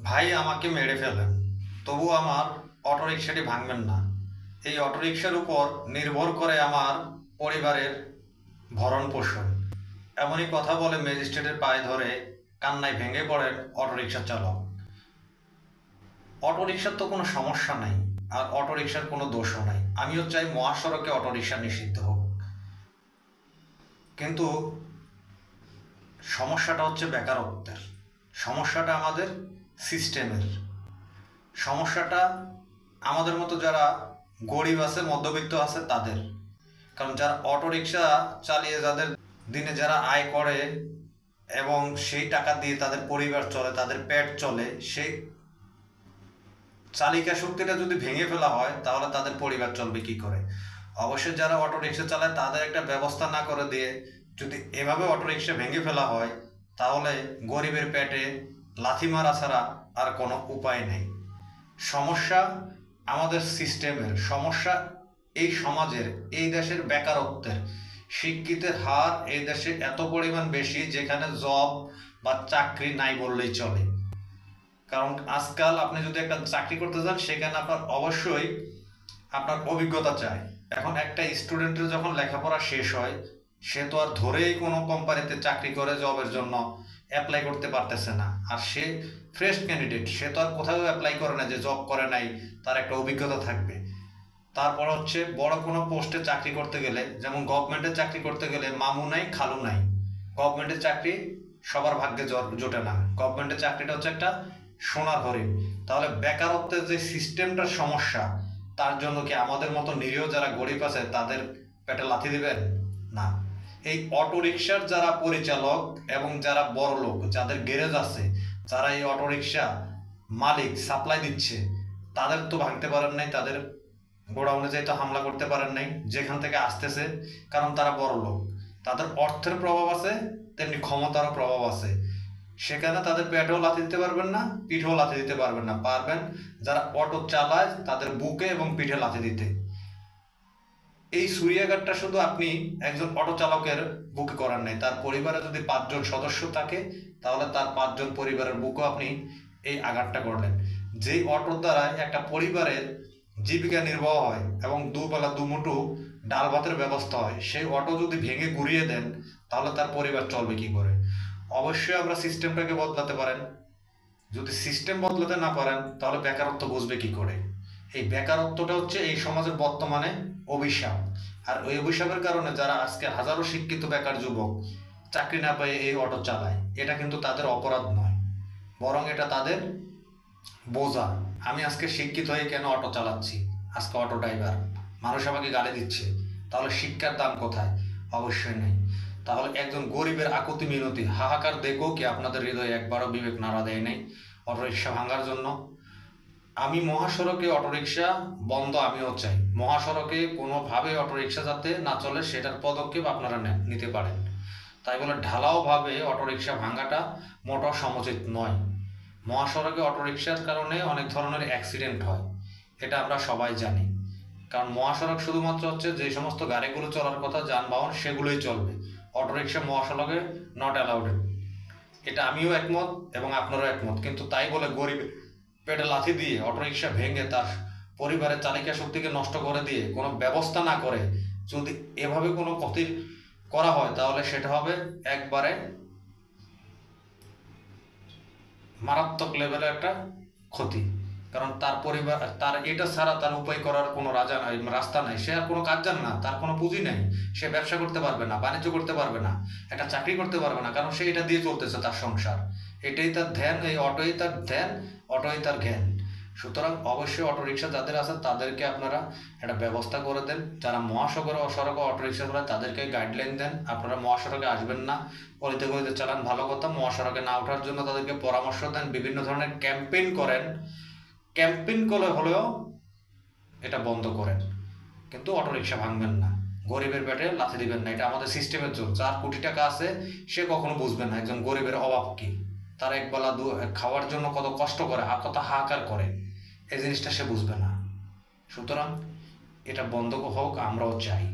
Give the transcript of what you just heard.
ভাই আমাকে মেরে ফেলেন, তবু আমার অটোরিকশাটি ভাঙবেন না। এই অটোরিকশার উপর নির্ভর করে আমার পরিবারের ভরণ পোষণ। এমনই কথা বলে ম্যাজিস্ট্রেটের পায়ে ধরে কান্নায় ভেঙে পড়েন অটোরিকশা চালক। অটোরিকশার তো কোনো সমস্যা নাই, আর অটোরিকশার কোনো দোষও নাই। আমিও চাই মহাসড়কে অটোরিকশা নিষিদ্ধ হোক, কিন্তু সমস্যাটা হচ্ছে বেকারত্বের, সমস্যাটা আমাদের সিস্টেমের, সমস্যাটা আমাদের মতো যারা গরিব আছে, মধ্যবিত্ত আছে তাদের। কারণ যারা অটোরিকশা চালিয়ে যাদের দিনে যারা আয় করে এবং সেই টাকা দিয়ে তাদের পরিবার চলে, তাদের পেট চলে, সেই চালিকা শক্তিটা যদি ভেঙে ফেলা হয় তাহলে তাদের পরিবার চলবে কি করে? অবশ্যই যারা অটোরিকশা চালায় তাদের একটা ব্যবস্থা না করে দিয়ে যদি এভাবে অটোরিকশা ভেঙে ফেলা হয় তাহলে গরিবের পেটে লাথি মারা ছাড়া আর কোনো উপায় নেই। সমস্যা আমাদের সিস্টেমের, সমস্যা এই সমাজের, এই দেশের বেকারত্বের। শিক্ষিতের হার এই দেশে এত পরিমাণ বেশি যেখানে জব বা চাকরি নাই বললেই চলে। কারণ আজকাল আপনি যদি একটা চাকরি করতে যান সেখানে আপনার অবশ্যই আপনার অভিজ্ঞতা চাই। এখন একটা স্টুডেন্টের যখন লেখাপড়া শেষ হয় সে তো আর ধরেই কোনো কোম্পানিতে চাকরি করে জবের জন্য অ্যাপ্লাই করতে পারতেছে না। আর সে ফ্রেশ ক্যান্ডিডেট, সে তো আর কোথাও অ্যাপ্লাই করে না যে জব করে নাই, তার একটা অভিজ্ঞতা থাকবে। তারপর হচ্ছে বড় কোনো পোস্টে চাকরি করতে গেলে, যেমন গভর্নমেন্টের চাকরি করতে গেলে মামু নাই খালু নাই। গভর্নমেন্টের চাকরি সবার ভাগ্যে জোটে না, গভর্নমেন্টের চাকরিটা হচ্ছে একটা সোনার হরিণ। তাহলে বেকারত্বের যে সিস্টেমটার সমস্যা, তার জন্য কি আমাদের মতো নিরীহ যারা গরিব আছে তাদের পেটে লাথি দিবেন? না। এই অটোরিকশার যারা পরিচালক এবং যারা বড় লোক, যাদের গ্যারেজ আছে, যারা এই অটোরিকশা মালিক সাপ্লাই দিচ্ছে, তাদের তো ভাঙতে পারেন নাই, তাদের গোডাউনে যাই তো হামলা করতে পারেন নাই যেখান থেকে আসতেছে। কারণ তারা বড় লোক, তাদের অর্থের প্রভাব আছে, তেমনি ক্ষমতারও প্রভাব আছে। সেখানে তাদের পেটেও লাথি দিতে পারবেন না, পিঠেও লাথি দিতে পারবেন না। পারবেন যারা অটো চালায় তাদের বুকে এবং পিঠে লাথি দিতে। এই সুরিয়াঘাতটা শুধু আপনি একজন অটো চালকের বুকে করার নেই, তার পরিবারে যদি 5 জন সদস্য থাকে তাহলে তার 5 জন পরিবারের বুকেও আপনি এই আঘাতটা করলেন। যেই অটোর দ্বারা একটা পরিবারের জীবিকা নির্বাহ হয় এবং দুবেলা দুমুঠো ডাল ভাতের ব্যবস্থা হয়, সেই অটো যদি ভেঙে গুড়িয়ে দেন তাহলে তার পরিবার চলবে কি করে? অবশ্যই আমরা সিস্টেমটাকে বদলাতে পারেন। যদি সিস্টেম বদলাতে না পারেন তাহলে বেকারত্ব বুঝবে কি করে? এই বেকারত্বটা হচ্ছে এই সমাজের বর্তমানে অভিশাপ। আর ওই অভিশাপের কারণে যারা আজকে হাজারো শিক্ষিত বেকার যুবক চাকরি না পেয়ে এই অটো চালায়, এটা কিন্তু তাদের অপরাধ নয়, বরং এটা তাদের বোঝা। আমি আজকে শিক্ষিত হয়ে কেন অটো চালাচ্ছি, আজকে অটো ড্রাইভার, মানুষ আমাকে গালি দিচ্ছে, তাহলে শিক্ষার দাম কোথায়? অবশ্যই নেই। তাহলে একজন গরিবের আকুতি মিনতি হাহাকার দেখো কি আপনাদের হৃদয়ে একবারও বিবেক নাড়া দেয় নাই অটোরিকশা ভাঙার জন্য? আমি মহাসড়কে অটোরিকশা বন্ধ আমিও চাই। মহাসড়কে কোনোভাবে অটোরিকশা যাতে না চলে সেটার পদক্ষেপ আপনারা নিতে পারেন। তাই বলে ঢালাওভাবে অটোরিকশা ভাঙাটা মোটেও সমুচিত নয়। মহাসড়কে অটোরিকশার কারণে অনেক ধরনের অ্যাক্সিডেন্ট হয়, এটা আমরা সবাই জানি। কারণ মহাসড়ক শুধুমাত্র হচ্ছে যে সমস্ত গাড়িগুলো চলার কথা, যানবাহন, সেগুলোই চলবে। অটোরিকশা মহাসড়কে নট অ্যালাউডেড, এটা আমিও একমত এবং আপনারাও একমত। কিন্তু তাই বলে গরিব পেটে লাথি দিয়ে অটোরিকশা ভেঙে তার পরিবারের চালিকা শক্তিকে নষ্ট করে দিয়ে কোনো ব্যবস্থা না করে যদি এভাবে কোনো ক্ষতি করা হয় তাহলে সেটা হবে একবারে মারাত্মক লেভেলের একটা ক্ষতি। কারণ তার পরিবার, তার এটা ছাড়া তার উপায় করার কোনো রাস্তা নাই। সে আর কোনো কাজ জানে না, তার কোনো পুঁজি নেই, সে ব্যবসা করতে পারবে না, বাণিজ্য করতে পারবে না, একটা চাকরি করতে পারবে না, কারণ সে এটা দিয়ে চলতেছে তার সংসার। এটাই তার ধ্যান, এই অটোই তার ধ্যান, অটোই তার জ্ঞান। সুতরাং অবশ্যই অটোরিকশা যাদের আছে তাদেরকে আপনারা একটা ব্যবস্থা করে দেন। যারা মহাসড়কে সড়কে অটোরিকশা চালায় তাদেরকে গাইডলাইন দেন, আপনারা মহাসড়কে আসবেন না, অলিতে গলিতে চালান, ভালো কথা। মহাসড়কে না ওঠার জন্য তাদেরকে পরামর্শ দেন, বিভিন্ন ধরনের ক্যাম্পেইন করেন। ক্যাম্পেইন করে হলেও এটা বন্ধ করেন, কিন্তু অটোরিকশা ভাঙবেন না, গরিবের পেটে লাথি দিবেন না। এটা আমাদের সিস্টেমের জন্য। যার কোটি টাকা আছে সে কখনো বুঝবে না একজন গরিবের অভাব কি, তার একবেলা খাওয়ার জন্য কত কষ্ট করে, কত হাহাকার করে, এই জিনিসটা সে বুঝবে না। সুতরাং এটা বন্ধ হোক, আমরাও চাই।